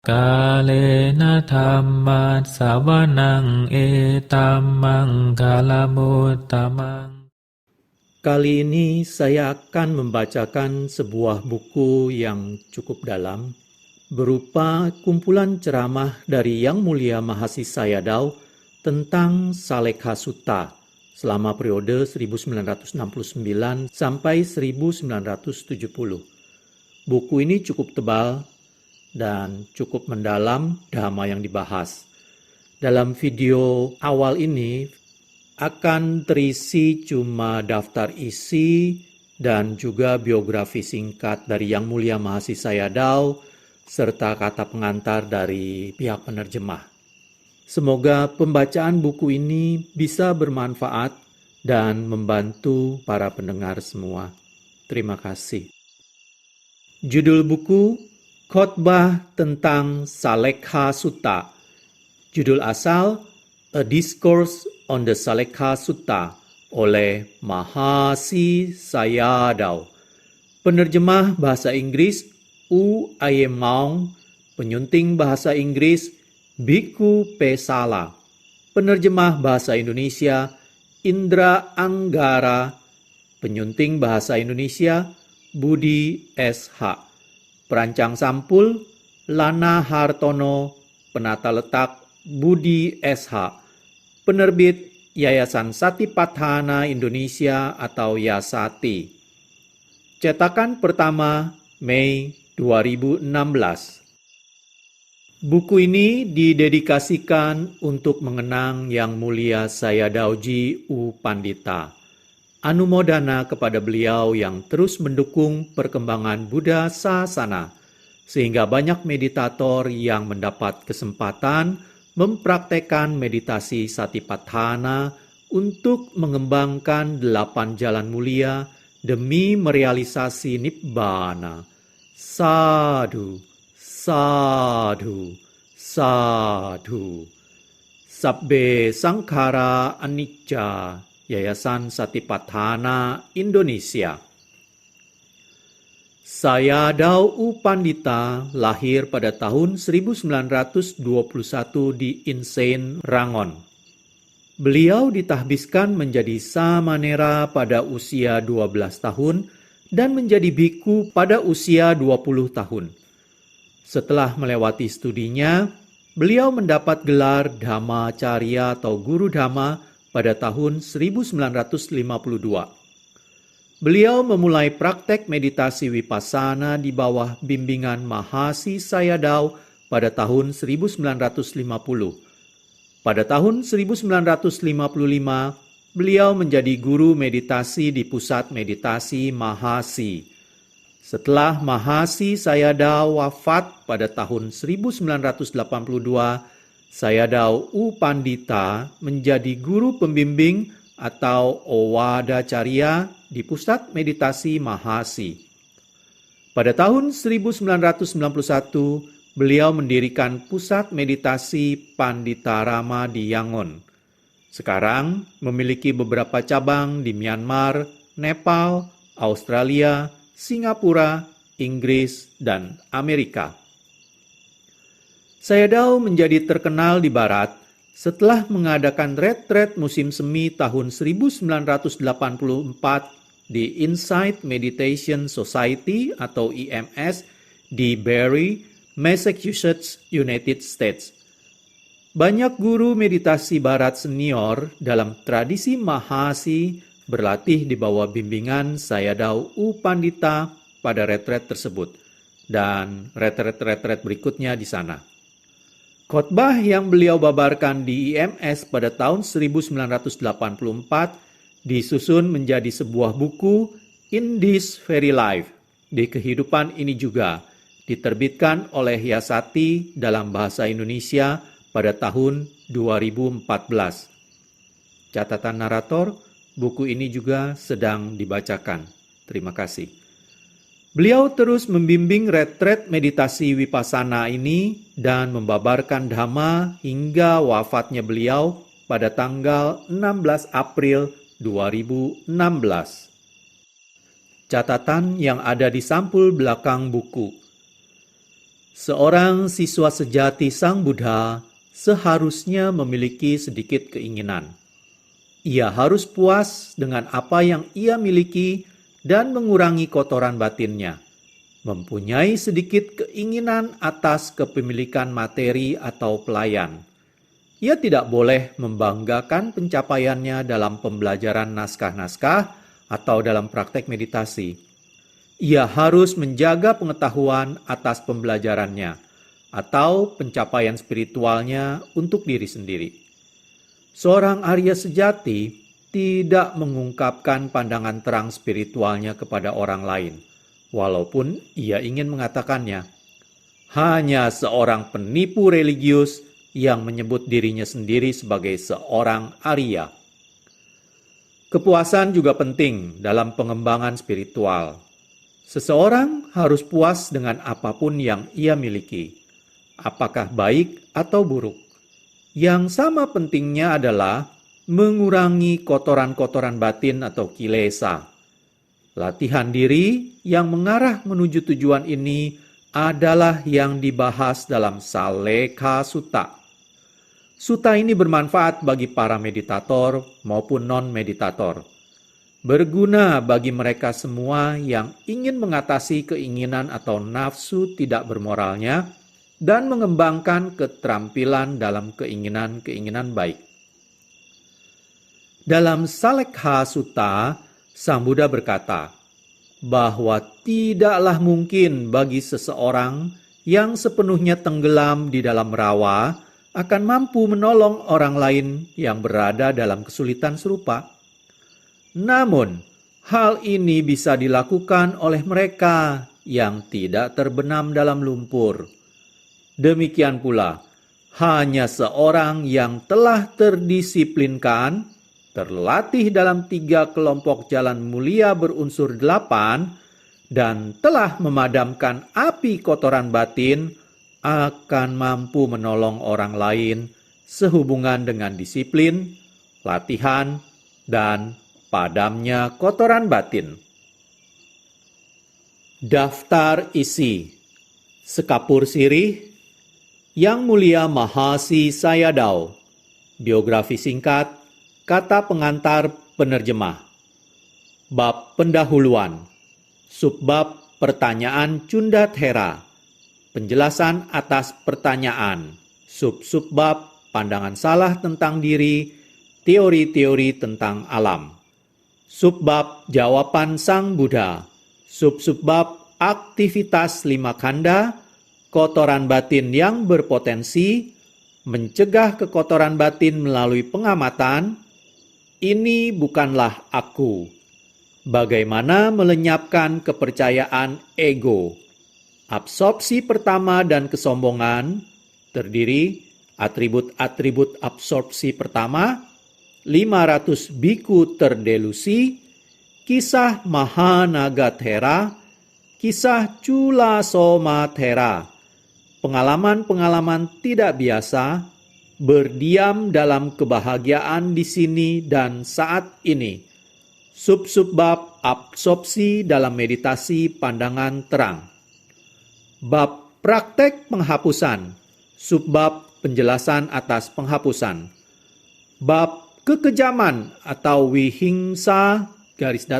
Kalena dhammat sawanang etammang kalamuttamang. Kali ini saya akan membacakan sebuah buku yang cukup dalam, berupa kumpulan ceramah dari Yang Mulia Mahasi Sayadaw tentang Salekha Sutta selama periode 1969 sampai 1970. Buku ini cukup tebal dan cukup mendalam dhamma yang dibahas. Dalam video awal ini akan terisi cuma daftar isi dan juga biografi singkat dari Yang Mulia Mahasi Sayadaw serta kata pengantar dari pihak penerjemah. Semoga pembacaan buku ini bisa bermanfaat dan membantu para pendengar semua. Terima kasih. Judul buku Khotbah tentang Salekha Sutta. Judul asal A Discourse on the Salekha Sutta oleh Mahasi Sayadaw. Penerjemah bahasa Inggris U. Ayem Maung, penyunting bahasa Inggris Biku Pesala. Penerjemah bahasa Indonesia Indra Anggara, penyunting bahasa Indonesia Budi S.H. Perancang sampul Lana Hartono, penata letak Budi S.H. Penerbit Yayasan Satipatthana Indonesia atau Yasati. Cetakan pertama Mei 2016. Buku ini didedikasikan untuk mengenang Yang Mulia Sayadawji U Pandita. Anumodana kepada beliau yang terus mendukung perkembangan Buddha Sasana, sehingga banyak meditator yang mendapat kesempatan mempraktekkan meditasi Satipatthana untuk mengembangkan 8 jalan mulia demi merealisasi Nibbana. Sadhu, sadhu, sadhu. Sabbe Sangkhara Anicca, Yayasan Satipatthana Indonesia. Sayadaw U Pandita lahir pada tahun 1921 di Insein, Rangon. Beliau ditahbiskan menjadi samanera pada usia 12 tahun dan menjadi biku pada usia 20 tahun. Setelah melewati studinya, beliau mendapat gelar Dhammacarya atau Guru Dhamma pada tahun 1952. Beliau memulai praktek meditasi Vipassana di bawah bimbingan Mahasi Sayadaw pada tahun 1950. Pada tahun 1955, beliau menjadi guru meditasi di Pusat Meditasi Mahasi. Setelah Mahasi Sayadaw wafat pada tahun 1982, Sayadaw U Pandita menjadi guru pembimbing atau Owadacarya di Pusat Meditasi Mahasi. Pada tahun 1991, beliau mendirikan Pusat Meditasi Pandita Rama di Yangon. Sekarang memiliki beberapa cabang di Myanmar, Nepal, Australia, Singapura, Inggris, dan Amerika. Sayadaw menjadi terkenal di Barat setelah mengadakan retret musim semi tahun 1984 di Insight Meditation Society atau IMS di Barre, Massachusetts, United States. Banyak guru meditasi Barat senior dalam tradisi Mahasi berlatih di bawah bimbingan Sayadaw U Pandita pada retret tersebut dan retret-retret berikutnya di sana. Khotbah yang beliau babarkan di IMS pada tahun 1984 disusun menjadi sebuah buku In This Very Life, di kehidupan ini juga, diterbitkan oleh Yasati dalam bahasa Indonesia pada tahun 2014. Catatan narator, buku ini juga sedang dibacakan. Terima kasih. Beliau terus membimbing retret meditasi Vipassana ini dan membabarkan Dhamma hingga wafatnya beliau pada tanggal 16 April 2016. Catatan yang ada di sampul belakang buku. Seorang siswa sejati Sang Buddha seharusnya memiliki sedikit keinginan. Ia harus puas dengan apa yang ia miliki dan mengurangi kotoran batinnya. Mempunyai sedikit keinginan atas kepemilikan materi atau pelayan. Ia tidak boleh membanggakan pencapaiannya dalam pembelajaran naskah-naskah atau dalam praktek meditasi. Ia harus menjaga pengetahuan atas pembelajarannya atau pencapaian spiritualnya untuk diri sendiri. Seorang Arya sejati tidak mengungkapkan pandangan terang spiritualnya kepada orang lain, walaupun ia ingin mengatakannya. Hanya seorang penipu religius yang menyebut dirinya sendiri sebagai seorang Arya. Kepuasan juga penting dalam pengembangan spiritual. Seseorang harus puas dengan apapun yang ia miliki, apakah baik atau buruk. Yang sama pentingnya adalah mengurangi kotoran-kotoran batin atau kilesa. Latihan diri yang mengarah menuju tujuan ini adalah yang dibahas dalam Salekha Sutta. Sutta ini bermanfaat bagi para meditator maupun non-meditator. Berguna bagi mereka semua yang ingin mengatasi keinginan atau nafsu tidak bermoralnya dan mengembangkan keterampilan dalam keinginan-keinginan baik. Dalam Salekha Sutta, Sang Buddha berkata bahwa tidaklah mungkin bagi seseorang yang sepenuhnya tenggelam di dalam rawa akan mampu menolong orang lain yang berada dalam kesulitan serupa. Namun, hal ini bisa dilakukan oleh mereka yang tidak terbenam dalam lumpur. Demikian pula, hanya seorang yang telah terdisiplinkan, terlatih dalam 3 kelompok jalan mulia berunsur 8, dan telah memadamkan api kotoran batin, akan mampu menolong orang lain sehubungan dengan disiplin, latihan, dan padamnya kotoran batin. Daftar isi: Sekapur Sirih, Yang Mulia Mahasi Sayadaw. Biografi singkat, kata pengantar penerjemah. Bab pendahuluan. Subbab pertanyaan Cunda Thera. Penjelasan atas pertanyaan. Sub-subbab pandangan salah tentang diri, teori-teori tentang alam. Subbab jawaban Sang Buddha. Sub-subbab aktivitas 5 kanda, kotoran batin yang berpotensi, mencegah kekotoran batin melalui pengamatan. Ini bukanlah aku. Bagaimana melenyapkan kepercayaan ego. Absorpsi pertama dan kesombongan terdiri atribut-atribut absorpsi pertama, 500 biku terdelusi, kisah Mahanaga-thera, kisah Culasoma-thera, pengalaman-pengalaman tidak biasa, berdiam dalam kebahagiaan di sini dan saat ini. Sub-subbab absorpsi dalam meditasi pandangan terang. Bab praktek penghapusan. Subbab penjelasan atas penghapusan. Bab kekejaman atau wihingsa _1.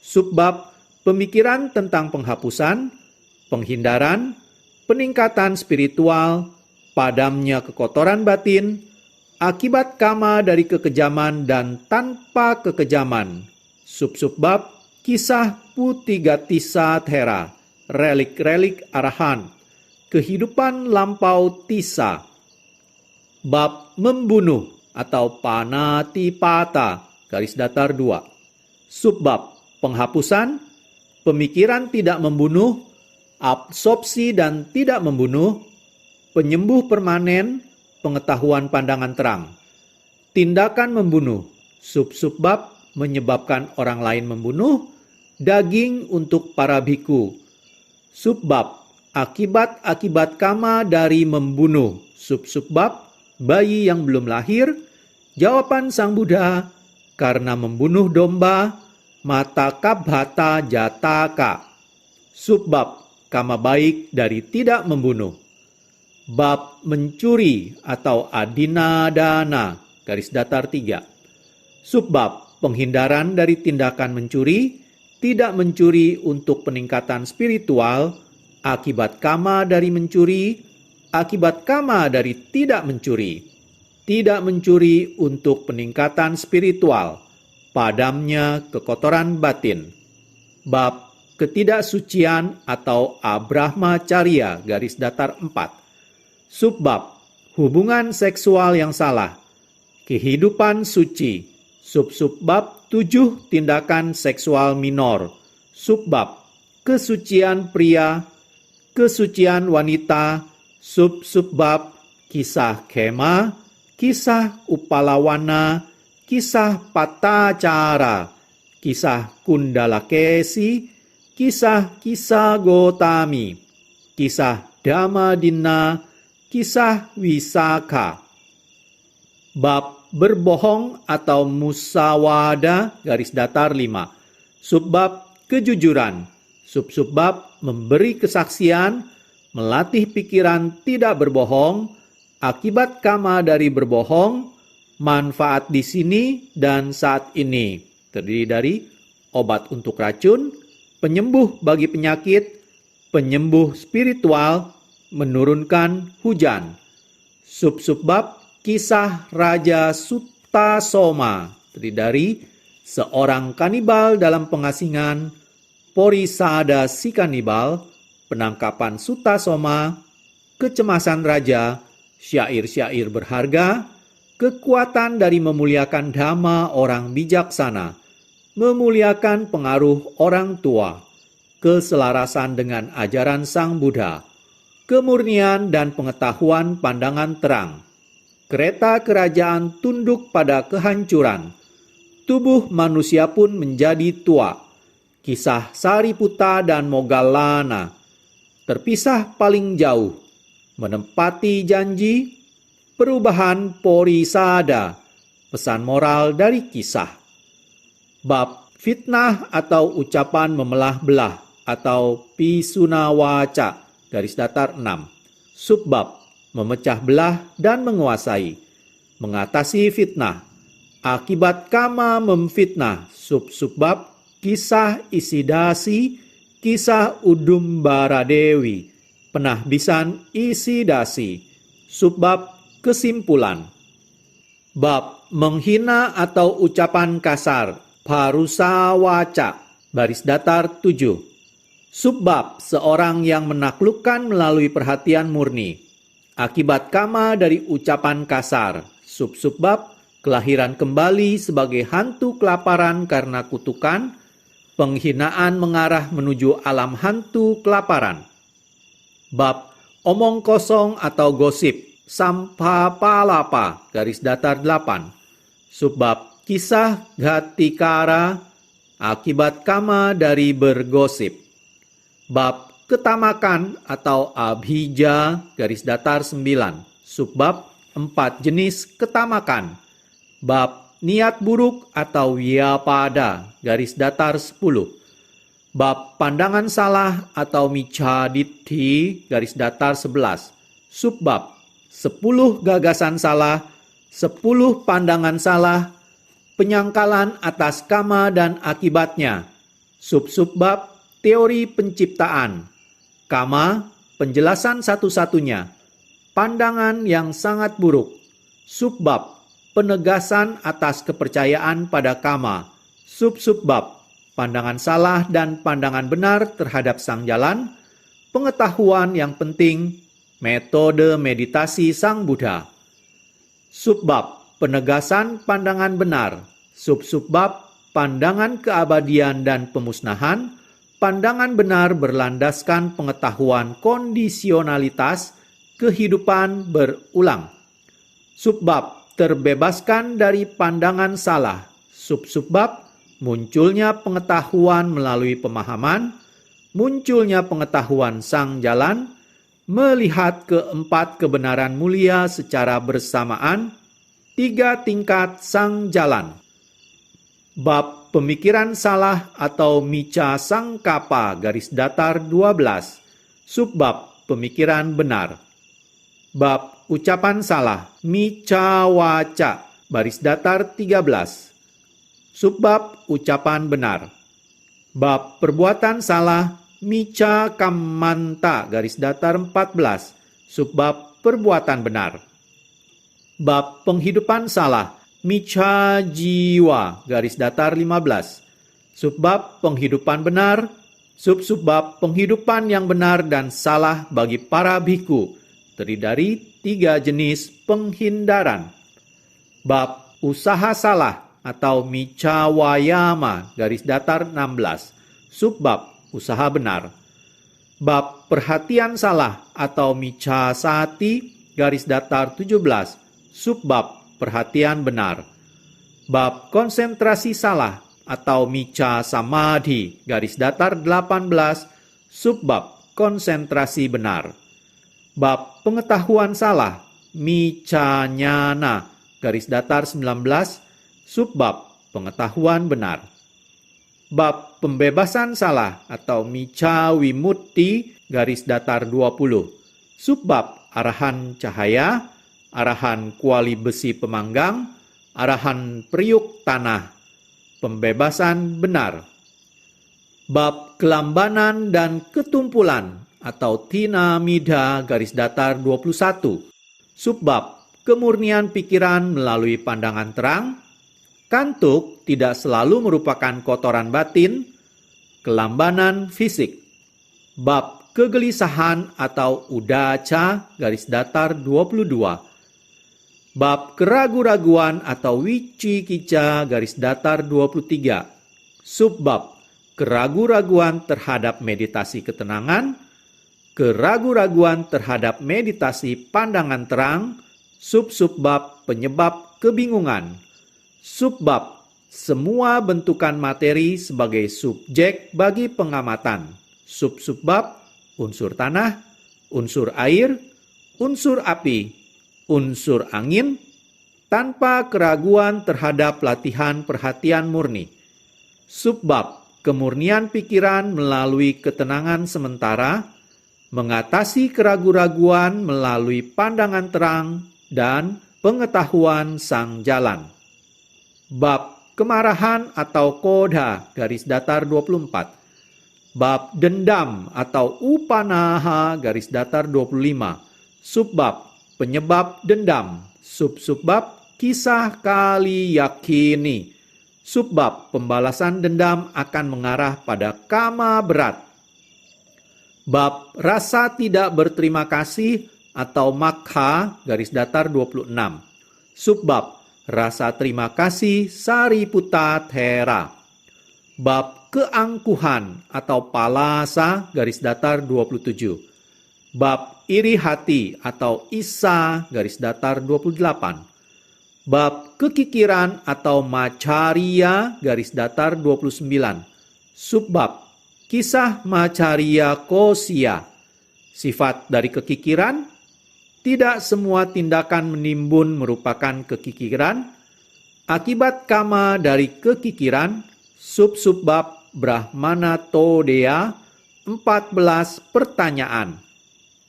Subbab pemikiran tentang penghapusan, penghindaran, peningkatan spiritual, padamnya kekotoran batin, akibat kama dari kekejaman dan tanpa kekejaman. Sub-subbab kisah Putigatisa Thera, relik-relik arahan, kehidupan lampau tisa. Bab membunuh atau panatipata _2. Subbab penghapusan, pemikiran tidak membunuh, absorpsi dan tidak membunuh, penyembuh permanen, pengetahuan pandangan terang. Tindakan membunuh, sub-subbab menyebabkan orang lain membunuh, daging untuk para biku. Subbab akibat-akibat kama dari membunuh, sub-subbab bayi yang belum lahir. Jawaban Sang Buddha, karena membunuh domba, mata kabhata jataka. Subbab kama baik dari tidak membunuh. Bab mencuri atau adinadana, garis datar 3. Subbab penghindaran dari tindakan mencuri, tidak mencuri untuk peningkatan spiritual, akibat kama dari mencuri, akibat kama dari tidak mencuri. Tidak mencuri untuk peningkatan spiritual, padamnya kekotoran batin. Bab ketidaksucian atau abrahmacharya, garis datar 4. Subbab hubungan seksual yang salah, kehidupan suci. Subbab 7 tindakan seksual minor. Subbab kesucian pria, kesucian wanita. Subbab kisah kema, kisah upalawana, kisah patacara, kisah kundalakesi, kisah gotami, kisah damadina, kisah wisaka. Bab berbohong atau musawada, garis datar 5. Subbab kejujuran. Subbab memberi kesaksian, melatih pikiran tidak berbohong, akibat kama dari berbohong, manfaat di sini dan saat ini. Terdiri dari obat untuk racun, penyembuh bagi penyakit, penyembuh spiritual, menurunkan hujan. Subbab kisah Raja Sutasoma, terdiri dari seorang kanibal dalam pengasingan, Porisada si kanibal, penangkapan Sutasoma, kecemasan raja, syair-syair berharga, kekuatan dari memuliakan dhamma orang bijaksana, memuliakan pengaruh orang tua, keselarasan dengan ajaran Sang Buddha, kemurnian dan pengetahuan pandangan terang. Kereta kerajaan tunduk pada kehancuran. Tubuh manusia pun menjadi tua. Kisah Sariputta dan Moggallana. Terpisah paling jauh. Menempati janji. Perubahan Porisada. Pesan moral dari kisah. Bab fitnah atau ucapan memelah belah atau pisunawaca, garis datar 6. Subbab memecah belah dan menguasai, mengatasi fitnah, akibat kama memfitnah. Subbab kisah Isidasi, kisah Udumbaradewi, penahbisan Isidasi. Subbab kesimpulan. Bab menghina atau ucapan kasar, parusawaca, baris datar 7. Subbab seorang yang menaklukkan melalui perhatian murni, akibat kama dari ucapan kasar. Subbab kelahiran kembali sebagai hantu kelaparan karena kutukan, penghinaan mengarah menuju alam hantu kelaparan. Bab omong kosong atau gosip, sampapalapa, garis datar 8. Subbab kisah Ghatikara, akibat kama dari bergosip. Bab ketamakan atau abhija, garis datar 9. Subbab 4 jenis ketamakan. Bab niat buruk atau vyapada, garis datar 10. Bab pandangan salah atau micchaditti, garis datar 11. Subbab 10 gagasan salah, 10 pandangan salah, penyangkalan atas kama dan akibatnya. Subbab teori penciptaan. Kama, penjelasan satu-satunya. Pandangan yang sangat buruk. Subbab, penegasan atas kepercayaan pada kama. Subbab, pandangan salah dan pandangan benar terhadap sang jalan. Pengetahuan yang penting, metode meditasi Sang Buddha. Subbab, penegasan pandangan benar. Subbab, pandangan keabadian dan pemusnahan. Pandangan benar berlandaskan pengetahuan kondisionalitas kehidupan berulang. Subbab terbebaskan dari pandangan salah. Subbab munculnya pengetahuan melalui pemahaman, munculnya pengetahuan sang jalan, melihat keempat kebenaran mulia secara bersamaan, 3 tingkat sang jalan. Bab pemikiran salah atau micca sangkapa, garis datar 12. Subbab pemikiran benar. Bab ucapan salah, mica waca, baris datar 13. Subbab ucapan benar. Bab perbuatan salah, mica kammanta, garis datar 14. Subbab perbuatan benar. Bab penghidupan salah, mica jiwa, garis datar 15. Subbab penghidupan benar. Subbab penghidupan yang benar dan salah bagi para bhikkhu, terdiri dari 3 jenis penghindaran. Bab usaha salah atau mica wayama, garis datar 16. Subbab usaha benar. Bab perhatian salah atau mica sati, garis datar 17. Subbab perhatian benar. Bab konsentrasi salah atau mica samadhi, garis datar 18. Subbab konsentrasi benar. Bab pengetahuan salah, mica nyana, garis datar 19. Subbab pengetahuan benar. Bab pembebasan salah atau mica wimutti, garis datar 20. Subbab arahan cahaya, arahan kuali besi pemanggang, arahan periuk tanah, pembebasan benar. Bab kelambanan dan ketumpulan atau tinamida, garis datar 21. Subbab kemurnian pikiran melalui pandangan terang. Kantuk tidak selalu merupakan kotoran batin, kelambanan fisik. Bab kegelisahan atau udaca, garis datar 22. Bab keragu-raguan atau wicikica, garis datar 23. Subbab keragu-raguan terhadap meditasi ketenangan, keragu-raguan terhadap meditasi pandangan terang. Subbab penyebab kebingungan. Subbab semua bentukan materi sebagai subjek bagi pengamatan. Subbab unsur tanah, unsur air, unsur api, unsur angin, tanpa keraguan terhadap latihan perhatian murni. Subbab kemurnian pikiran melalui ketenangan sementara, mengatasi keragu-raguan melalui pandangan terang dan pengetahuan sang jalan. Bab kemarahan atau kodha, garis datar 24. Bab dendam atau upanaha, garis datar 25. Subbab penyebab dendam. Subbab kisah kali yakini. Subbab pembalasan dendam akan mengarah pada kama berat. Bab rasa tidak berterima kasih atau makha, garis datar 26. Subbab rasa terima kasih sariputta thera. Bab keangkuhan atau palasa, garis datar 27. Bab iri hati atau isa, garis datar 28. Bab kekikiran atau macaria, garis datar 29. Subbab kisah macaria kosia. Sifat dari kekikiran, tidak semua tindakan menimbun merupakan kekikiran. Akibat kama dari kekikiran, subbab brahmana todea, 14 pertanyaan.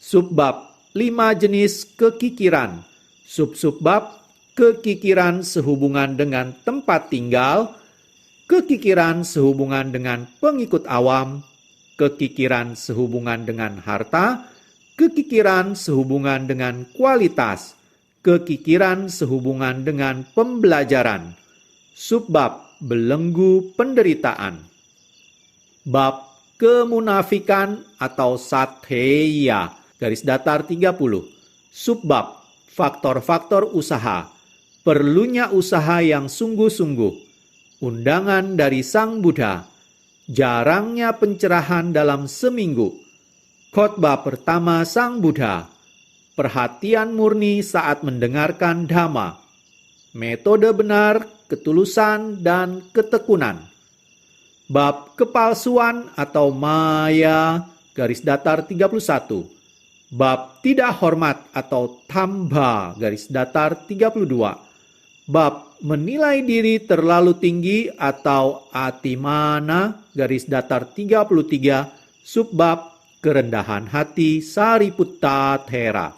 Subbab 5 jenis kekikiran. Subbab kekikiran sehubungan dengan tempat tinggal, kekikiran sehubungan dengan pengikut awam, kekikiran sehubungan dengan harta, kekikiran sehubungan dengan kualitas, kekikiran sehubungan dengan pembelajaran. Subbab belenggu penderitaan. Bab kemunafikan atau satheya, garis datar 30. Subbab faktor-faktor usaha, perlunya usaha yang sungguh-sungguh, undangan dari Sang Buddha, jarangnya pencerahan dalam seminggu, khotbah pertama Sang Buddha, perhatian murni saat mendengarkan dhamma, metode benar, ketulusan, dan ketekunan. Bab kepalsuan atau maya, garis datar 31. Bab tidak hormat atau tamba, garis datar 32. Bab menilai diri terlalu tinggi atau atimana, garis datar 33. Subbab kerendahan hati Sariputta Thera.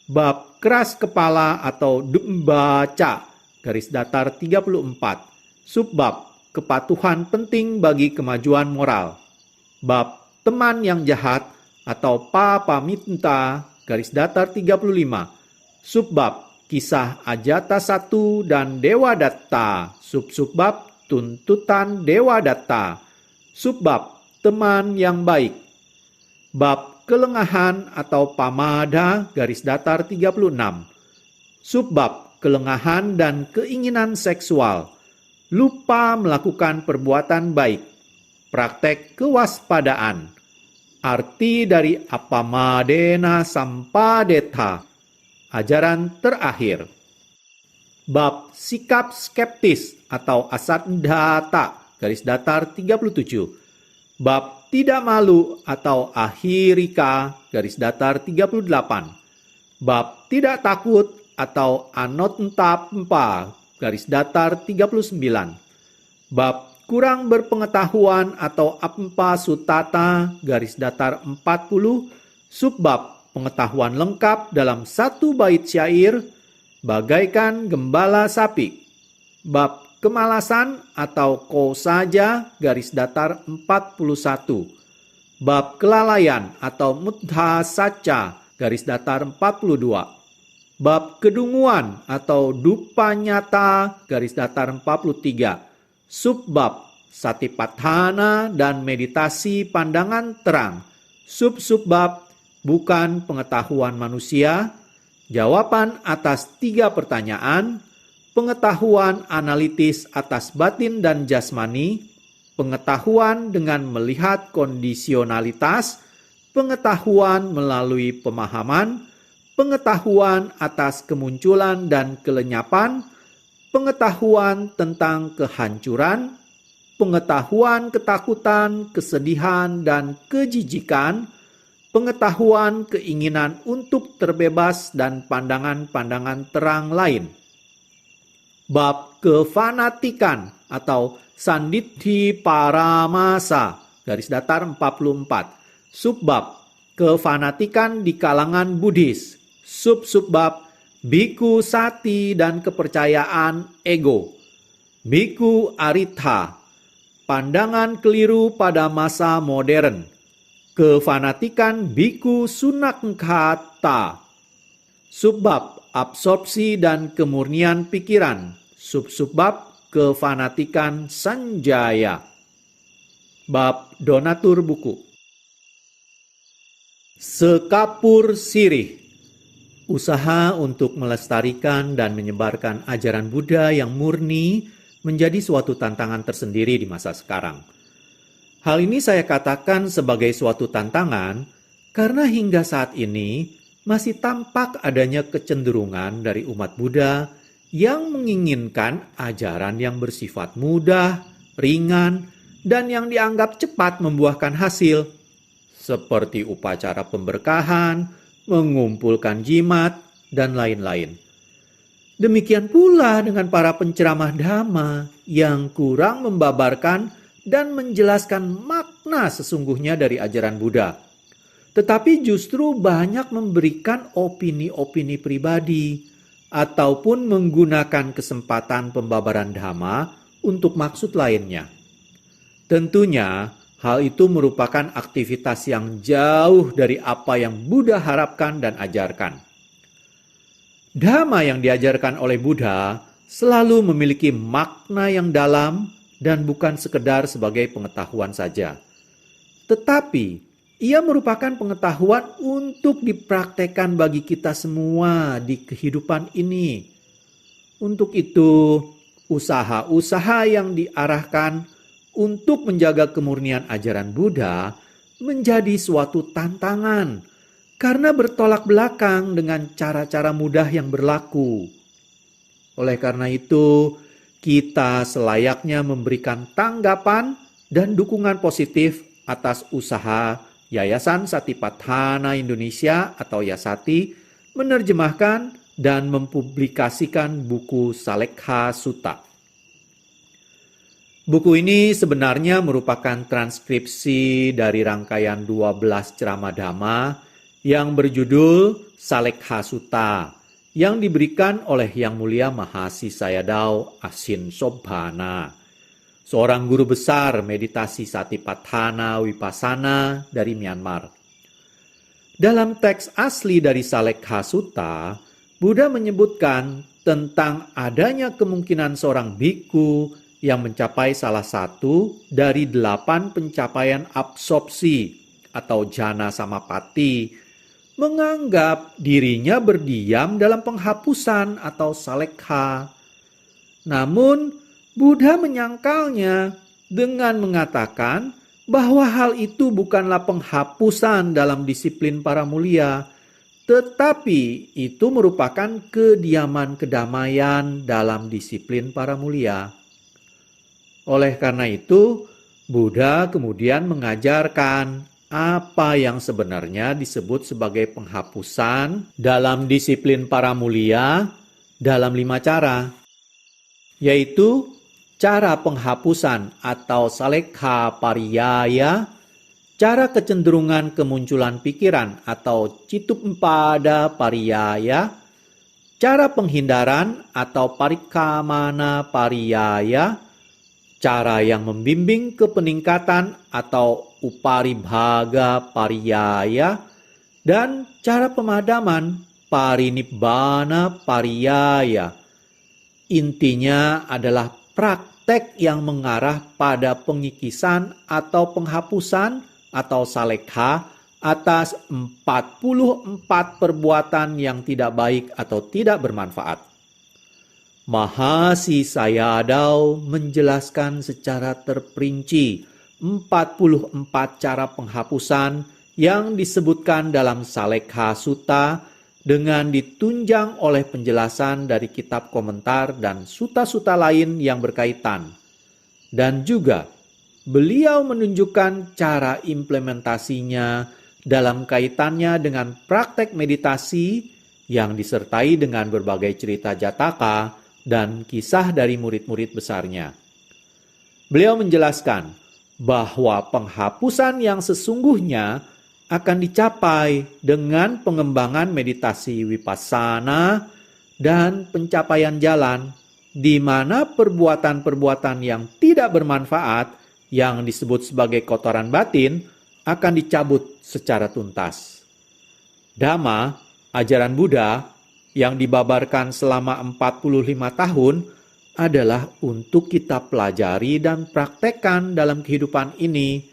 Bab keras kepala atau dumbaca, garis datar 34. Subbab kepatuhan penting bagi kemajuan moral. Bab teman yang jahat atau papaminta, garis datar 35. Subbab kisah Ajata 1 dan Dewadatta. Subbab tuntutan Dewadatta. Subbab teman yang baik. Bab kelengahan atau pamada, garis datar 36. Subbab kelengahan dan keinginan seksual. Lupa melakukan perbuatan baik. Praktek kewaspadaan. Arti dari apamadena sampadetha. Ajaran terakhir. Bab sikap skeptis atau asaddhata, garis datar 37. Bab tidak malu atau ahirika, garis datar 38. Bab tidak takut atau anotntappa, garis datar 39. Bab kurang berpengetahuan atau appa sutata, garis datar 40. Subbab pengetahuan lengkap dalam satu bait syair, bagaikan gembala sapi. Bab kemalasan atau kosaja, garis datar 41. Bab kelalaian atau mudhasaca, garis datar 42. Bab kedunguan atau dupanyata, garis datar 43. Subbab satipatthana dan meditasi pandangan terang. Subbab bukan pengetahuan manusia, jawaban atas 3 pertanyaan, pengetahuan analitis atas batin dan jasmani, pengetahuan dengan melihat kondisionalitas, pengetahuan melalui pemahaman, pengetahuan atas kemunculan dan kelenyapan, pengetahuan tentang kehancuran, pengetahuan ketakutan, kesedihan, dan kejijikan, pengetahuan keinginan untuk terbebas dan pandangan-pandangan terang lain. Bab kefanatikan atau sanditthi paramasa, garis datar 44. Subbab kefanatikan di kalangan Buddhis. Subbab biku sati dan kepercayaan ego. Biku aritha, pandangan keliru pada masa modern. Kefanatikan biku sunakkhata. Subbab absorpsi dan kemurnian pikiran. Subbab kefanatikan sanjaya. Bab donatur buku. Sekapur sirih. Usaha untuk melestarikan dan menyebarkan ajaran Buddha yang murni menjadi suatu tantangan tersendiri di masa sekarang. Hal ini saya katakan sebagai suatu tantangan karena hingga saat ini masih tampak adanya kecenderungan dari umat Buddha yang menginginkan ajaran yang bersifat mudah, ringan, dan yang dianggap cepat membuahkan hasil, seperti upacara pemberkahan, mengumpulkan jimat, dan lain-lain. Demikian pula dengan para penceramah Dhamma yang kurang membabarkan dan menjelaskan makna sesungguhnya dari ajaran Buddha. Tetapi justru banyak memberikan opini-opini pribadi ataupun menggunakan kesempatan pembabaran Dhamma untuk maksud lainnya. Tentunya hal itu merupakan aktivitas yang jauh dari apa yang Buddha harapkan dan ajarkan. Dhamma yang diajarkan oleh Buddha selalu memiliki makna yang dalam dan bukan sekedar sebagai pengetahuan saja. Tetapi ia merupakan pengetahuan untuk dipraktekkan bagi kita semua di kehidupan ini. Untuk itu, usaha-usaha yang diarahkan untuk menjaga kemurnian ajaran Buddha menjadi suatu tantangan karena bertolak belakang dengan cara-cara mudah yang berlaku. Oleh karena itu, kita selayaknya memberikan tanggapan dan dukungan positif atas usaha Yayasan Satipatthana Indonesia atau Yasati menerjemahkan dan mempublikasikan buku Salekha Sutta. Buku ini sebenarnya merupakan transkripsi dari rangkaian 12 ceramah Dhamma yang berjudul Salekha Sutta yang diberikan oleh Yang Mulia Mahasi Sayadaw Asin Sobhana, seorang guru besar meditasi Satipatthana Vipassana dari Myanmar. Dalam teks asli dari Salekha Sutta, Buddha menyebutkan tentang adanya kemungkinan seorang bhikkhu yang mencapai salah satu dari 8 pencapaian absorpsi atau jhana samapatti, menganggap dirinya berdiam dalam penghapusan atau salekha. Namun, Buddha menyangkalnya dengan mengatakan bahwa hal itu bukanlah penghapusan dalam disiplin para mulia, tetapi itu merupakan kediaman kedamaian dalam disiplin para mulia. Oleh karena itu, Buddha kemudian mengajarkan apa yang sebenarnya disebut sebagai penghapusan dalam disiplin para mulia dalam 5 cara, yaitu cara penghapusan atau salekha pariyaya, cara kecenderungan kemunculan pikiran atau cittumpada pariyaya, cara penghindaran atau parikamana pariyaya, cara yang membimbing ke peningkatan atau uparibhaga pariyaya, dan cara pemadaman parinibbana pariyaya. Intinya adalah praktek yang mengarah pada pengikisan atau penghapusan atau salekha atas 44 perbuatan yang tidak baik atau tidak bermanfaat. Mahasi Sayadaw menjelaskan secara terperinci 44 cara penghapusan yang disebutkan dalam Salekha Sutta dengan ditunjang oleh penjelasan dari kitab komentar dan sutta-sutta lain yang berkaitan. Dan juga beliau menunjukkan cara implementasinya dalam kaitannya dengan praktek meditasi yang disertai dengan berbagai cerita Jataka dan kisah dari murid-murid besarnya. Beliau menjelaskan bahwa penghapusan yang sesungguhnya akan dicapai dengan pengembangan meditasi Vipassana dan pencapaian jalan, di mana perbuatan-perbuatan yang tidak bermanfaat yang disebut sebagai kotoran batin akan dicabut secara tuntas. Dhamma, ajaran Buddha, yang dibabarkan selama 45 tahun adalah untuk kita pelajari dan praktekkan dalam kehidupan ini.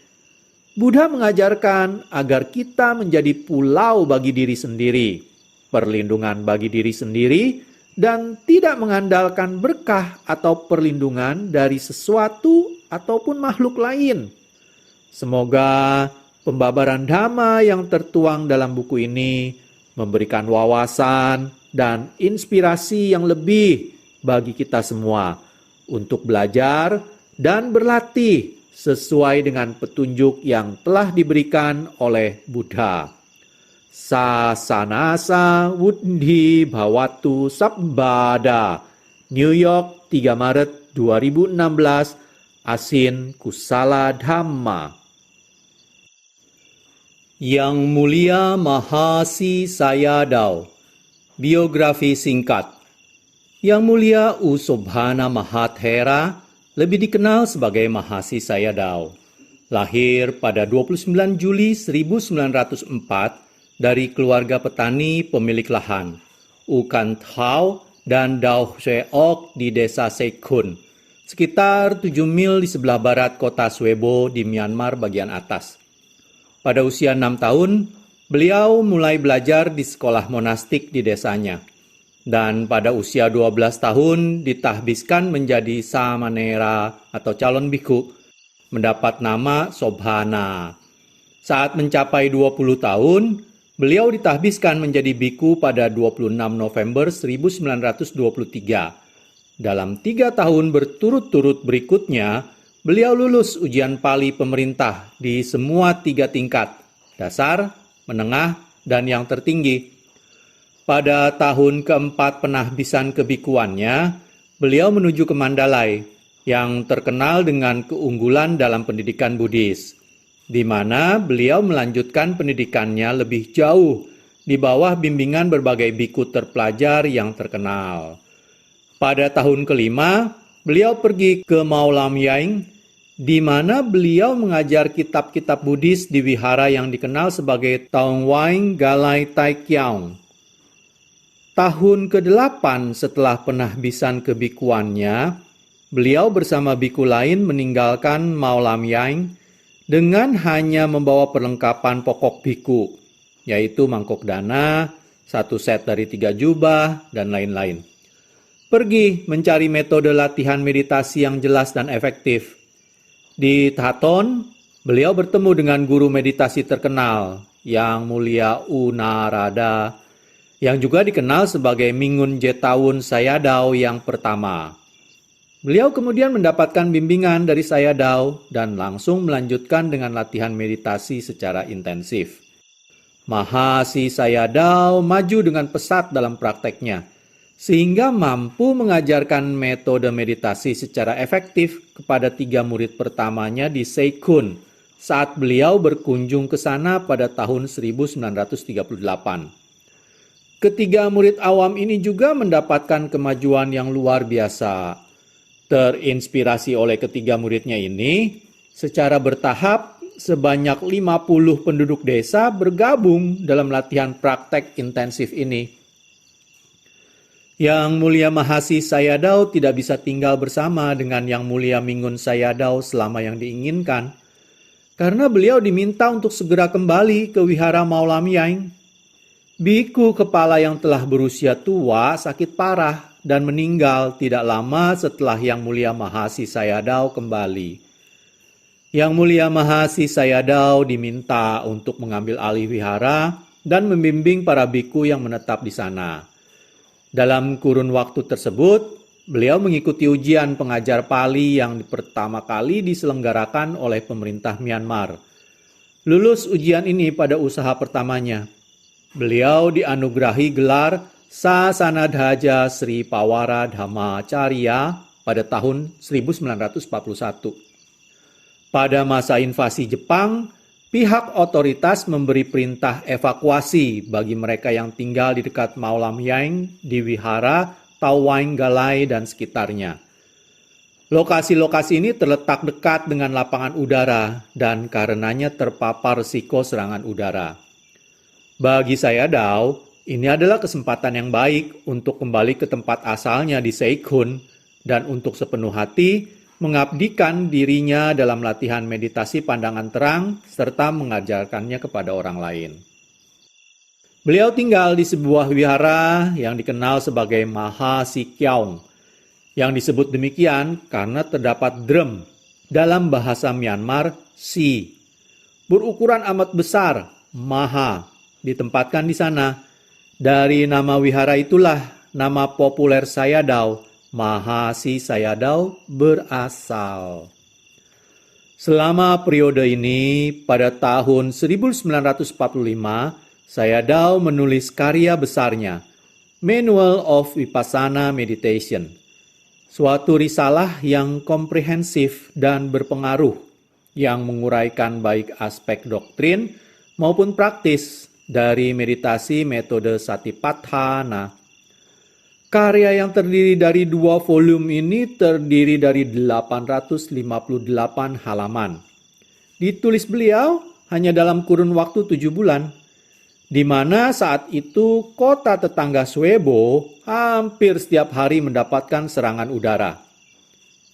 Buddha mengajarkan agar kita menjadi pulau bagi diri sendiri, perlindungan bagi diri sendiri, dan tidak mengandalkan berkah atau perlindungan dari sesuatu ataupun makhluk lain. Semoga pembabaran Dhamma yang tertuang dalam buku ini memberikan wawasan dan inspirasi yang lebih bagi kita semua untuk belajar dan berlatih sesuai dengan petunjuk yang telah diberikan oleh Buddha. Sasanasa Wuddhi Bhawatu Sabbada. New York, 3 Maret 2016. Asin Kusala Dhamma. Yang Mulia Mahasi Sayadaw. Biografi singkat. Yang Mulia U Sobhana Mahathera, lebih dikenal sebagai Mahasi Sayadaw, lahir pada 29 Juli 1904 dari keluarga petani pemilik lahan, U Kan Thao dan Dao Seok di desa Sekun, sekitar 7 mil di sebelah barat kota Swebo di Myanmar bagian atas. Pada usia 6 tahun, beliau mulai belajar di sekolah monastik di desanya. Dan pada usia 12 tahun ditahbiskan menjadi samanera atau calon bhikkhu, mendapat nama Sobhana. Saat mencapai 20 tahun, beliau ditahbiskan menjadi bhikkhu pada 26 November 1923. Dalam 3 tahun berturut-turut berikutnya, beliau lulus ujian Pali pemerintah di semua 3 tingkat, dasar, menengah, dan yang tertinggi. Pada tahun keempat penahbisan kebikuannya, beliau menuju ke Mandalay, yang terkenal dengan keunggulan dalam pendidikan Buddhis, di mana beliau melanjutkan pendidikannya lebih jauh di bawah bimbingan berbagai biku terpelajar yang terkenal. Pada tahun kelima, beliau pergi ke Maulamyaing, di mana beliau mengajar kitab-kitab Buddhis di wihara yang dikenal sebagai Tongwang Galai Tai Kiaung. Tahun ke-8 setelah penahbisan kebikuannya, beliau bersama biku lain meninggalkan Maulamyaing dengan hanya membawa perlengkapan pokok biku, yaitu mangkok dana, 1 set dari 3 jubah, dan lain-lain. Pergi mencari metode latihan meditasi yang jelas dan efektif. Di Thaton, beliau bertemu dengan guru meditasi terkenal, Yang Mulia U Narada, yang juga dikenal sebagai Mingun Jetawun Sayadaw yang pertama. Beliau kemudian mendapatkan bimbingan dari Sayadaw dan langsung melanjutkan dengan latihan meditasi secara intensif. Mahasi Sayadaw maju dengan pesat dalam prakteknya, sehingga mampu mengajarkan metode meditasi secara efektif kepada 3 murid pertamanya di Seikun saat beliau berkunjung ke sana pada tahun 1938. Ketiga murid awam ini juga mendapatkan kemajuan yang luar biasa. Terinspirasi oleh ketiga muridnya ini, secara bertahap sebanyak 50 penduduk desa bergabung dalam latihan praktek intensif ini. Yang Mulia Mahasi Sayadaw tidak bisa tinggal bersama dengan Yang Mulia Mingun Sayadaw selama yang diinginkan, karena beliau diminta untuk segera kembali ke wihara Maulamyaing. Biku kepala yang telah berusia tua sakit parah dan meninggal tidak lama setelah Yang Mulia Mahasi Sayadaw kembali. Yang Mulia Mahasi Sayadaw diminta untuk mengambil alih wihara dan membimbing para biku yang menetap di sana. Dalam kurun waktu tersebut, beliau mengikuti ujian pengajar Pali yang pertama kali diselenggarakan oleh pemerintah Myanmar. Lulus ujian ini pada usaha pertamanya. Beliau dianugerahi gelar Sasanadhaja Sri Pawara Dhammacarya pada tahun 1941. Pada masa invasi Jepang, pihak otoritas memberi perintah evakuasi bagi mereka yang tinggal di dekat Maulamyaing di wihara Tongwang Galai dan sekitarnya. Lokasi-lokasi ini terletak dekat dengan lapangan udara dan karenanya terpapar risiko serangan udara. Bagi Sayadaw, ini adalah kesempatan yang baik untuk kembali ke tempat asalnya di Seikun dan untuk sepenuh hati mengabdikan dirinya dalam latihan meditasi pandangan terang serta mengajarkannya kepada orang lain. Beliau tinggal di sebuah wihara yang dikenal sebagai Mahasi Kiaung, yang disebut demikian karena terdapat drum dalam bahasa Myanmar si, berukuran amat besar, maha, ditempatkan di sana. Dari nama wihara itulah nama populer Sayadaw, Mahasi Sayadaw, berasal. Selama periode ini, pada tahun 1945, Sayadaw menulis karya besarnya, Manual of Vipassana Meditation, suatu risalah yang komprehensif dan berpengaruh, yang menguraikan baik aspek doktrin maupun praktis dari meditasi metode Satipatthana. Karya yang terdiri dari 2 volume ini terdiri dari 858 halaman. Ditulis beliau hanya dalam kurun waktu 7 bulan, di mana saat itu kota tetangga Swebo hampir setiap hari mendapatkan serangan udara.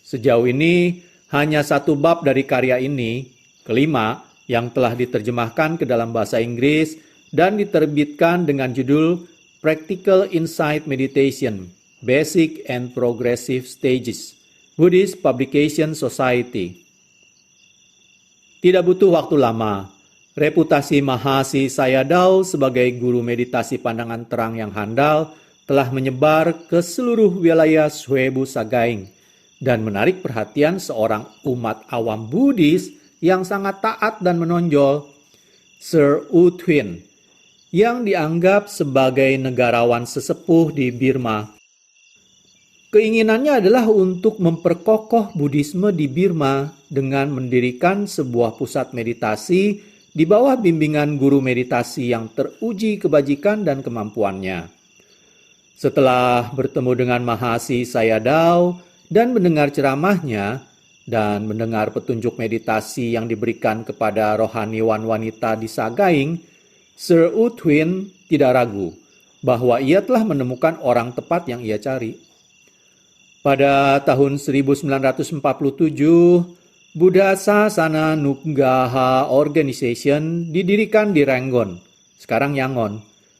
Sejauh ini hanya 1 bab dari karya ini, kelima, yang telah diterjemahkan ke dalam bahasa Inggris dan diterbitkan dengan judul Practical Insight Meditation, Basic and Progressive Stages, Buddhist Publication Society. Tidak butuh waktu lama, reputasi Mahasi Sayadaw sebagai guru meditasi pandangan terang yang handal telah menyebar ke seluruh wilayah Swebo Sagaing dan menarik perhatian seorang umat awam Buddhis yang sangat taat dan menonjol, Sir U Twin, yang dianggap sebagai negarawan sesepuh di Burma. Keinginannya adalah untuk memperkokoh Buddhisme di Burma dengan mendirikan sebuah pusat meditasi di bawah bimbingan guru meditasi yang teruji kebajikan dan kemampuannya. Setelah bertemu dengan Mahasi Sayadaw dan mendengar ceramahnya dan mendengar petunjuk meditasi yang diberikan kepada rohaniwan wanita di Sagaing, Sir U Twin tidak ragu bahwa ia telah menemukan orang tepat yang ia cari. Pada tahun 1947, Buddha Sasana Nugaha Organization didirikan di Rangon, sekarang Yangon,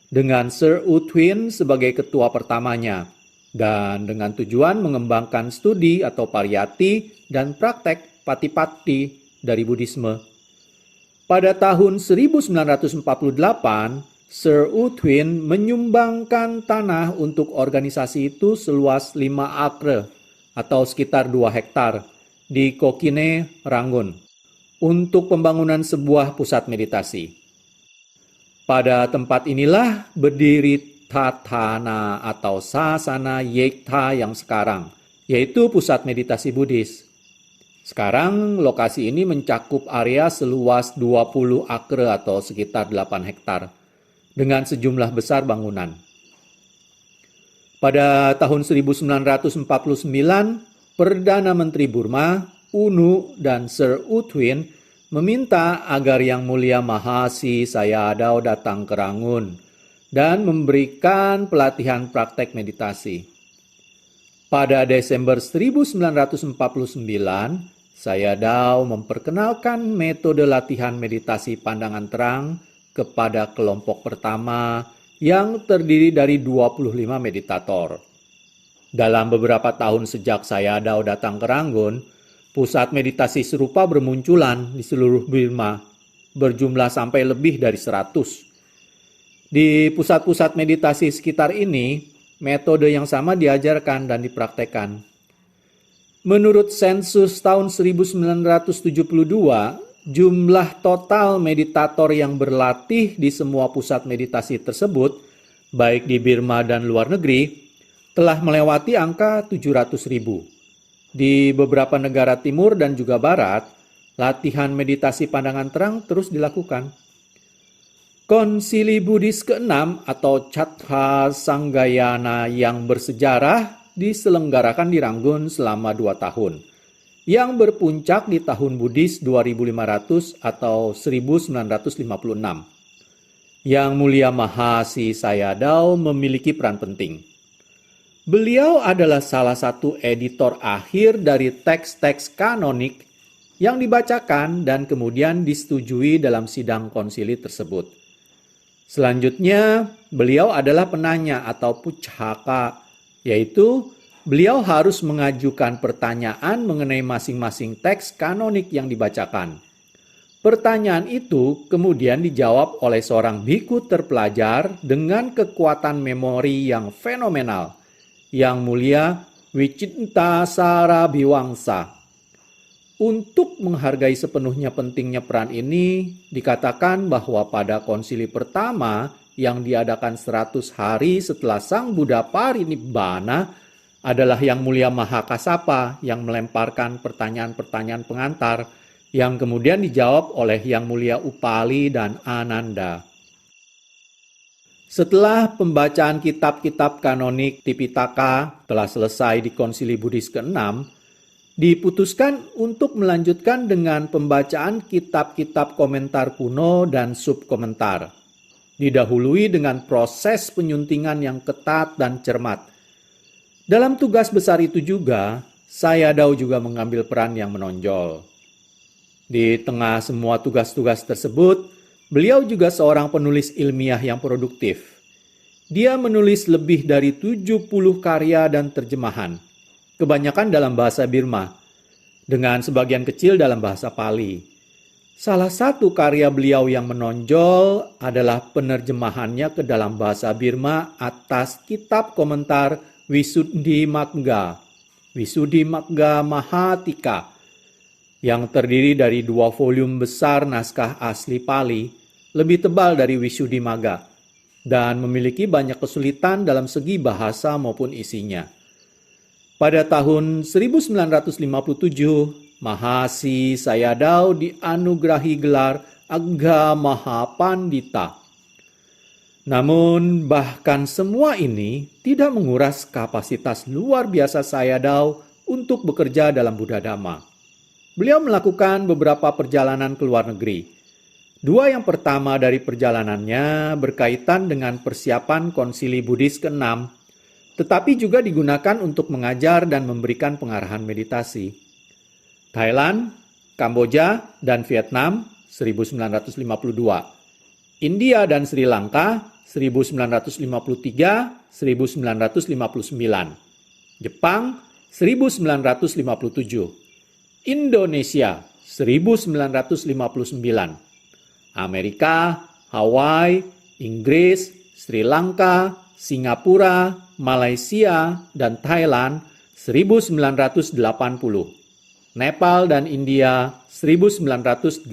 dengan Sir U Twin sebagai ketua pertamanya, dan dengan tujuan mengembangkan studi atau pariyati dan praktek patipatti dari Buddhisme. Pada tahun 1948, Sir U Twin menyumbangkan tanah untuk organisasi itu seluas 5 akre atau sekitar 2 hektar di Kokine, Rangun untuk pembangunan sebuah pusat meditasi. Pada tempat inilah berdiri Tatana atau Sasana Yekta yang sekarang, yaitu pusat meditasi Buddhis. Sekarang lokasi ini mencakup area seluas 20 akre atau sekitar 8 hektar. Dengan sejumlah besar bangunan. Pada tahun 1949, Perdana Menteri Burma, UNU, dan Sir U Twin meminta agar Yang Mulia Mahasi Sayadaw datang ke Rangun dan memberikan pelatihan praktek meditasi. Pada Desember 1949, Sayadaw memperkenalkan metode latihan meditasi pandangan terang kepada kelompok pertama yang terdiri dari 25 meditator. Dalam beberapa tahun sejak Sayadaw datang ke Rangun, pusat meditasi serupa bermunculan di seluruh Burma, berjumlah sampai lebih dari 100. Di pusat-pusat meditasi sekitar ini, metode yang sama diajarkan dan dipraktekkan. Menurut sensus tahun 1972, jumlah total meditator yang berlatih di semua pusat meditasi tersebut, baik di Burma dan luar negeri, telah melewati angka 700.000. Di beberapa negara timur dan juga barat, latihan meditasi pandangan terang terus dilakukan. Konsili Buddhis ke-6 atau Chatha Sanggayana yang bersejarah diselenggarakan di Rangun selama 2 tahun. Yang berpuncak di tahun Buddhis 2500 atau 1956. Yang Mulia Mahasi Sayadaw memiliki peran penting. Beliau adalah salah satu editor akhir dari teks-teks kanonik yang dibacakan dan kemudian disetujui dalam sidang konsili tersebut. Selanjutnya, beliau adalah penanya atau puchaka, yaitu beliau harus mengajukan pertanyaan mengenai masing-masing teks kanonik yang dibacakan. Pertanyaan itu kemudian dijawab oleh seorang bhikkhu terpelajar dengan kekuatan memori yang fenomenal, Yang Mulia Vicintasara Bhiwangsa. Untuk menghargai sepenuhnya pentingnya peran ini, dikatakan bahwa pada konsili pertama yang diadakan 100 hari setelah Sang Buddha Parinibbana, adalah Yang Mulia Mahakasapa yang melemparkan pertanyaan-pertanyaan pengantar yang kemudian dijawab oleh Yang Mulia Upali dan Ananda. Setelah pembacaan kitab-kitab kanonik Tipitaka telah selesai di Konsili Buddhis ke-6, diputuskan untuk melanjutkan dengan pembacaan kitab-kitab komentar kuno dan subkomentar. Didahului dengan proses penyuntingan yang ketat dan cermat. Dalam tugas besar itu juga, Sayadaw juga mengambil peran yang menonjol. Di tengah semua tugas-tugas tersebut, beliau juga seorang penulis ilmiah yang produktif. Dia menulis lebih dari 70 karya dan terjemahan, kebanyakan dalam bahasa Burma, dengan sebagian kecil dalam bahasa Pali. Salah satu karya beliau yang menonjol adalah penerjemahannya ke dalam bahasa Burma atas kitab komentar Visuddhimagga Mahatika, yang terdiri dari 2 volume besar naskah asli Pali, lebih tebal dari Visuddhimagga, dan memiliki banyak kesulitan dalam segi bahasa maupun isinya. Pada tahun 1957, Mahasi Sayadaw dianugerahi gelar Agga Mahapandita. Namun bahkan semua ini tidak menguras kapasitas luar biasa Sayadaw untuk bekerja dalam Buddha Dhamma. Beliau melakukan beberapa perjalanan ke luar negeri. Dua yang pertama dari perjalanannya berkaitan dengan persiapan konsili Buddhis ke-6, tetapi juga digunakan untuk mengajar dan memberikan pengarahan meditasi. Thailand, Kamboja, dan Vietnam 1952. India dan Sri Lanka 1953-1959. Jepang 1957. Indonesia 1959. Amerika, Hawaii, Inggris, Sri Lanka, Singapura, Malaysia, dan Thailand 1980. Nepal dan India 1981.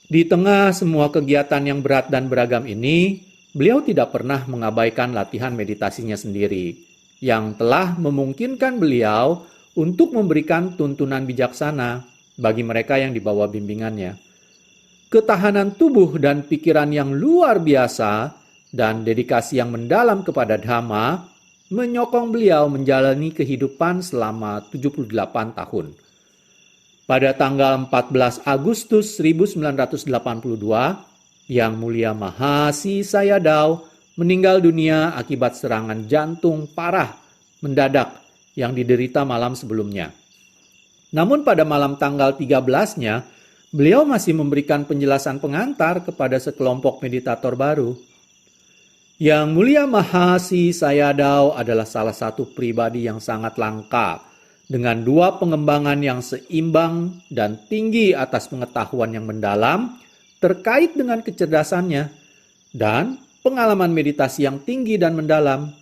Di tengah semua kegiatan yang berat dan beragam ini, beliau tidak pernah mengabaikan latihan meditasinya sendiri, yang telah memungkinkan beliau untuk memberikan tuntunan bijaksana bagi mereka yang di bawah bimbingannya. Ketahanan tubuh dan pikiran yang luar biasa dan dedikasi yang mendalam kepada Dhamma menyokong beliau menjalani kehidupan selama 78 tahun. Pada tanggal 14 Agustus 1982, Yang Mulia Mahasi Sayadaw meninggal dunia akibat serangan jantung parah mendadak yang diderita malam sebelumnya. Namun pada malam tanggal 13-nya, beliau masih memberikan penjelasan pengantar kepada sekelompok meditator baru. Yang Mulia Mahasi Sayadaw adalah salah satu pribadi yang sangat langka, dengan dua pengembangan yang seimbang dan tinggi atas pengetahuan yang mendalam terkait dengan kecerdasannya dan pengalaman meditasi yang tinggi dan mendalam.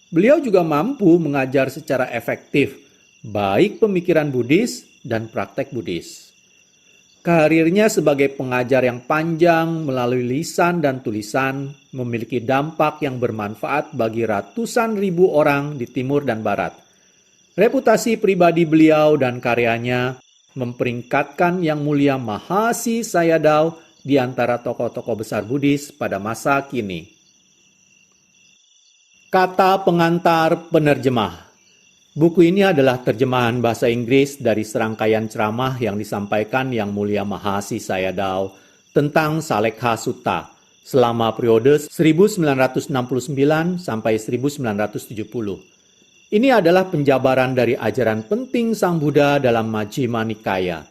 Beliau juga mampu mengajar secara efektif, baik pemikiran Buddhis dan praktek Buddhis. Karirnya sebagai pengajar yang panjang melalui lisan dan tulisan memiliki dampak yang bermanfaat bagi ratusan ribu orang di timur dan barat. Reputasi pribadi beliau dan karyanya memperingkatkan Yang Mulia Mahasi Sayadaw di antara tokoh-tokoh besar Buddhis pada masa kini. Kata pengantar penerjemah. Buku ini adalah terjemahan bahasa Inggris dari serangkaian ceramah yang disampaikan Yang Mulia Mahasi Sayadaw tentang Salekha Sutta selama periode 1969 sampai 1970. Ini adalah penjabaran dari ajaran penting Sang Buddha dalam Majjhima Nikaya.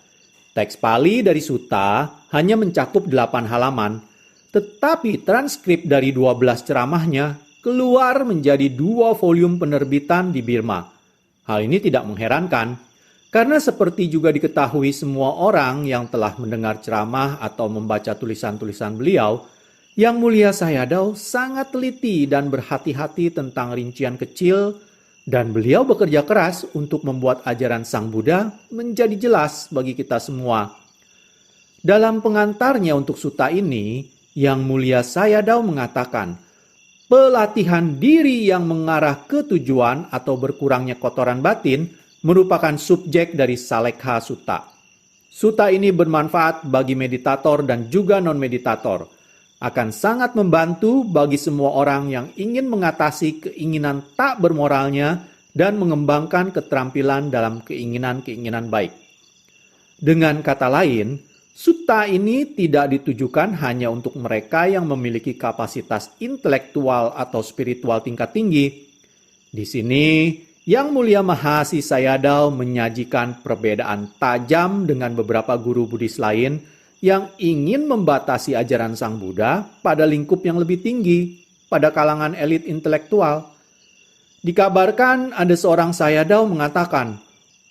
Teks Pali dari Sutta hanya mencakup 8 halaman, tetapi transkrip dari 12 ceramahnya keluar menjadi 2 volume penerbitan di Burma. Hal ini tidak mengherankan, karena seperti juga diketahui semua orang yang telah mendengar ceramah atau membaca tulisan-tulisan beliau, Yang Mulia Sayadaw sangat teliti dan berhati-hati tentang rincian kecil, dan beliau bekerja keras untuk membuat ajaran Sang Buddha menjadi jelas bagi kita semua. Dalam pengantarnya untuk sutta ini, Yang Mulia Sayadaw mengatakan, pelatihan diri yang mengarah ke tujuan atau berkurangnya kotoran batin merupakan subjek dari Salekha Sutta. Sutta ini bermanfaat bagi meditator dan juga non-meditator. Akan sangat membantu bagi semua orang yang ingin mengatasi keinginan tak bermoralnya dan mengembangkan keterampilan dalam keinginan-keinginan baik. Dengan kata lain, sutta ini tidak ditujukan hanya untuk mereka yang memiliki kapasitas intelektual atau spiritual tingkat tinggi. Di sini, Yang Mulia Mahasi Sayadaw menyajikan perbedaan tajam dengan beberapa guru Buddhis lain yang ingin membatasi ajaran Sang Buddha pada lingkup yang lebih tinggi, pada kalangan elit intelektual. Dikabarkan ada seorang Sayadaw mengatakan,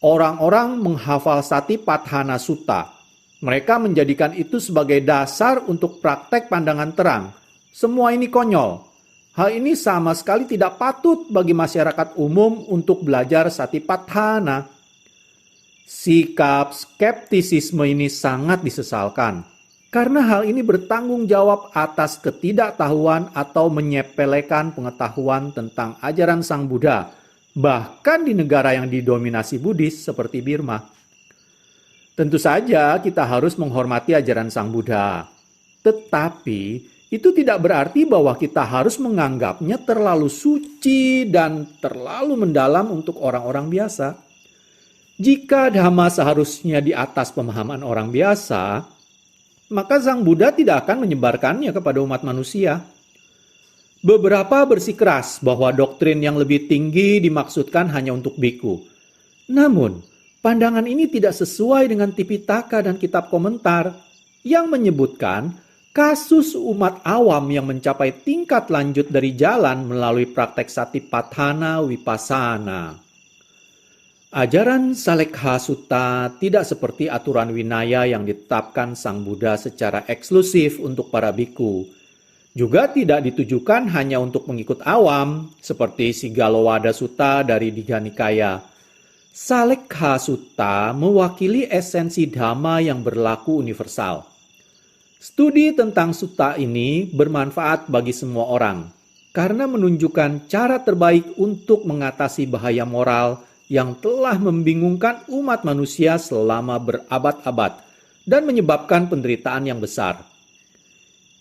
orang-orang menghafal Satipatthana Sutta. Mereka menjadikan itu sebagai dasar untuk praktek pandangan terang. Semua ini konyol. Hal ini sama sekali tidak patut bagi masyarakat umum untuk belajar Satipatthana. Sikap skeptisisme ini sangat disesalkan. karena hal ini bertanggung jawab atas ketidaktahuan atau menyepelekan pengetahuan tentang ajaran Sang Buddha, bahkan di negara yang didominasi Buddhis seperti Burma. Tentu saja kita harus menghormati ajaran Sang Buddha, tetapi itu tidak berarti bahwa kita harus menganggapnya terlalu suci dan terlalu mendalam untuk orang-orang biasa. Jika Dhamma seharusnya di atas pemahaman orang biasa, maka Sang Buddha tidak akan menyebarkannya kepada umat manusia. Beberapa bersikeras bahwa doktrin yang lebih tinggi dimaksudkan hanya untuk biku. Namun, pandangan ini tidak sesuai dengan Tipitaka dan kitab komentar yang menyebutkan kasus umat awam yang mencapai tingkat lanjut dari jalan melalui praktek Satipatthana Vipassana. Ajaran Salekha Sutta tidak seperti aturan winaya yang ditetapkan Sang Buddha secara eksklusif untuk para biku. Juga tidak ditujukan hanya untuk pengikut awam, seperti Sigalowada Sutta dari Digha Nikaya. Salekha Sutta mewakili esensi Dhamma yang berlaku universal. Studi tentang sutta ini bermanfaat bagi semua orang, karena menunjukkan cara terbaik untuk mengatasi bahaya moral yang telah membingungkan umat manusia selama berabad-abad dan menyebabkan penderitaan yang besar.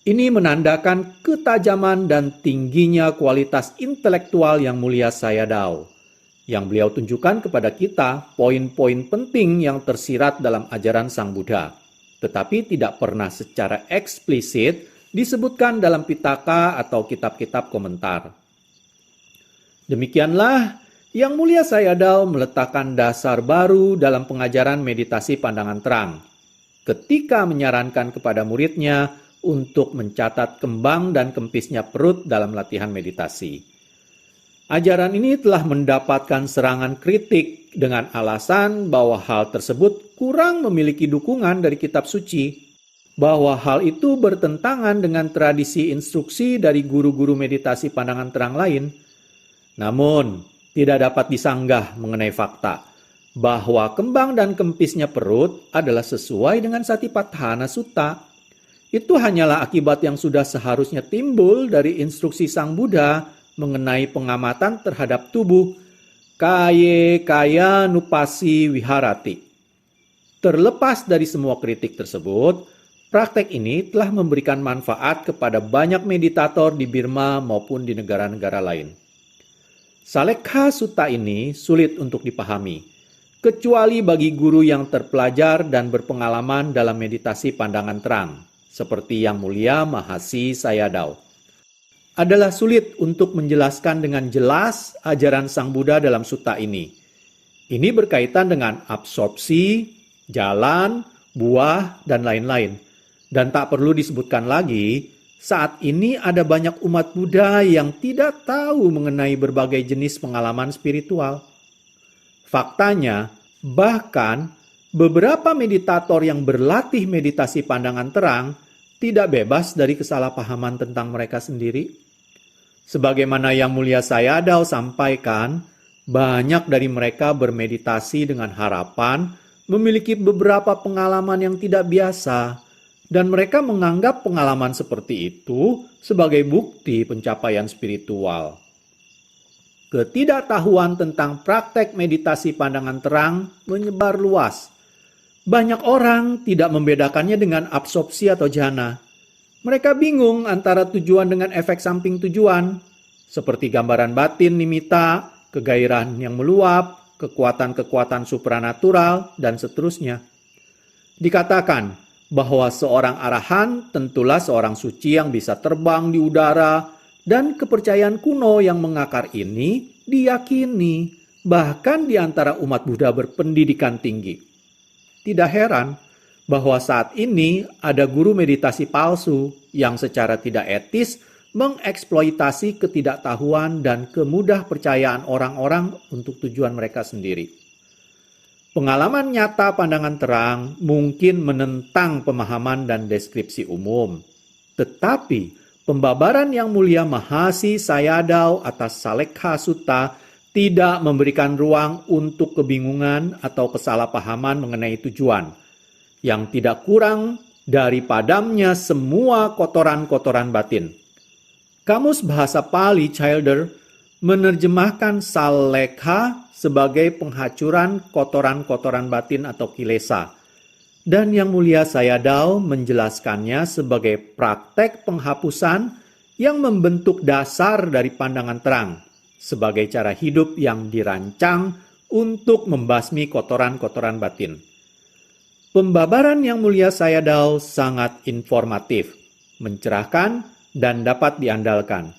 Ini menandakan ketajaman dan tingginya kualitas intelektual yang mulia Sayadaw, yang beliau tunjukkan kepada kita poin-poin penting yang tersirat dalam ajaran Sang Buddha, tetapi tidak pernah secara eksplisit disebutkan dalam Pitaka atau kitab-kitab komentar. Demikianlah Yang Mulia Sayadaw meletakkan dasar baru dalam pengajaran meditasi pandangan terang, ketika menyarankan kepada muridnya untuk mencatat kembang dan kempisnya perut dalam latihan meditasi. Ajaran ini telah mendapatkan serangan kritik dengan alasan bahwa hal tersebut kurang memiliki dukungan dari kitab suci, bahwa hal itu bertentangan dengan tradisi instruksi dari guru-guru meditasi pandangan terang lain. Namun, tidak dapat disanggah mengenai fakta bahwa kembang dan kempisnya perut adalah sesuai dengan Satipatthana Sutta. Itu hanyalah akibat yang sudah seharusnya timbul dari instruksi Sang Buddha mengenai pengamatan terhadap tubuh kaya nupasi viharati. Terlepas dari semua kritik tersebut, praktek ini telah memberikan manfaat kepada banyak meditator di Burma maupun di negara-negara lain. Salekha Sutta ini sulit untuk dipahami, kecuali bagi guru yang terpelajar dan berpengalaman dalam meditasi pandangan terang, seperti Yang Mulia Mahasi Sayadaw. Adalah sulit untuk menjelaskan dengan jelas ajaran Sang Buddha dalam sutta ini. Ini berkaitan dengan absorpsi, jalan, buah, dan lain-lain. Dan tak perlu disebutkan lagi, saat ini ada banyak umat Buddha yang tidak tahu mengenai berbagai jenis pengalaman spiritual. Faktanya, bahkan beberapa meditator yang berlatih meditasi pandangan terang tidak bebas dari kesalahpahaman tentang mereka sendiri. Sebagaimana Yang Mulia Sayadaw sampaikan, banyak dari mereka bermeditasi dengan harapan memiliki beberapa pengalaman yang tidak biasa, dan mereka menganggap pengalaman seperti itu sebagai bukti pencapaian spiritual. Ketidaktahuan tentang praktek meditasi pandangan terang menyebar luas. Banyak orang tidak membedakannya dengan absorpsi atau jhana. Mereka bingung antara tujuan dengan efek samping tujuan, seperti gambaran batin nimitta, kegairahan yang meluap, kekuatan-kekuatan supranatural, dan seterusnya. Dikatakan bahwa seorang arahan tentulah seorang suci yang bisa terbang di udara, dan kepercayaan kuno yang mengakar ini diyakini bahkan di antara umat Buddha berpendidikan tinggi. Tidak heran bahwa saat ini ada guru meditasi palsu yang secara tidak etis mengeksploitasi ketidaktahuan dan kemudahpercayaan orang-orang untuk tujuan mereka sendiri. Pengalaman nyata pandangan terang mungkin menentang pemahaman dan deskripsi umum. Tetapi pembabaran Yang Mulia Mahasi Sayadaw atas Salekha Sutta tidak memberikan ruang untuk kebingungan atau kesalahpahaman mengenai tujuan, yang tidak kurang dari padamnya semua kotoran-kotoran batin. Kamus Bahasa Pali Childer menerjemahkan salekha sebagai penghacuran kotoran-kotoran batin atau kilesa. Dan Yang Mulia Sayadaw menjelaskannya sebagai praktek penghapusan yang membentuk dasar dari pandangan terang, sebagai cara hidup yang dirancang untuk membasmi kotoran-kotoran batin. Pembabaran Yang Mulia Sayadaw sangat informatif, mencerahkan, dan dapat diandalkan.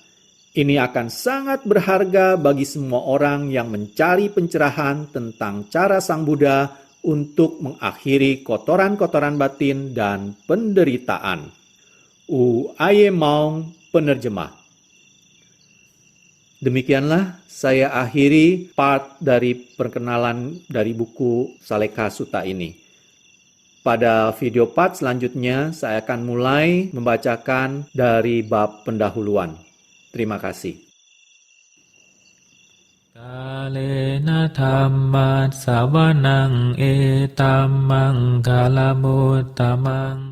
Ini akan sangat berharga bagi semua orang yang mencari pencerahan tentang cara Sang Buddha untuk mengakhiri kotoran-kotoran batin dan penderitaan. U Aye Maung, penerjemah. Demikianlah saya akhiri part dari perkenalan dari buku Salekha Sutta ini. Pada video part selanjutnya saya akan mulai membacakan dari bab pendahuluan. Terima kasih. Kalena dhamma savanang etamang kalamutamang